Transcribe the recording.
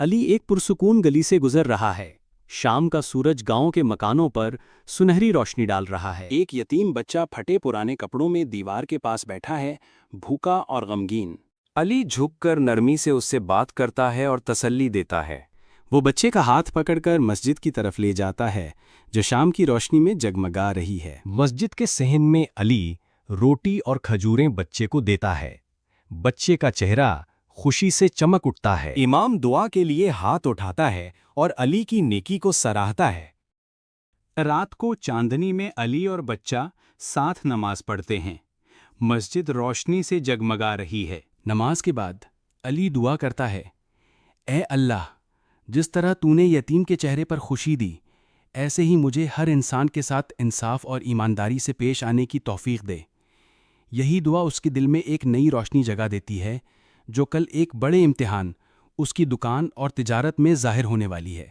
علی ایک پرسکون گلی سے گزر رہا ہے۔ شام کا سورج گاؤں کے مکانوں پر سنہری روشنی ڈال رہا ہے۔ ایک یتیم بچہ پھٹے پرانے کپڑوں میں دیوار کے پاس بیٹھا ہے، بھوکا اور غمگین۔ علی جھک کر نرمی سے اس سے بات کرتا ہے اور تسلی دیتا ہے۔ وہ بچے کا ہاتھ پکڑ کر مسجد کی طرف لے جاتا ہے جو شام کی روشنی میں جگمگا رہی ہے۔ مسجد کے صحن میں علی روٹی اور کھجوریں بچے کو دیتا ہے۔ بچے کا چہرہ خوشی سے چمک اٹھتا ہے۔ امام دعا کے لیے ہاتھ اٹھاتا ہے اور علی کی نیکی کو سراہتا ہے۔ رات کو چاندنی میں علی اور بچہ ساتھ نماز پڑھتے ہیں۔ مسجد روشنی سے جگمگا رہی ہے۔ نماز کے بعد علی دعا کرتا ہے، اے اللہ، جس طرح تو نے یتیم کے چہرے پر خوشی دی، ایسے ہی مجھے ہر انسان کے ساتھ انصاف اور ایمانداری سے پیش آنے کی توفیق دے۔ یہی دعا اس کے دل میں ایک نئی روشنی جگا دیتی ہے جو کل ایک بڑے امتحان، اس کی دکان اور تجارت میں ظاہر ہونے والی ہے۔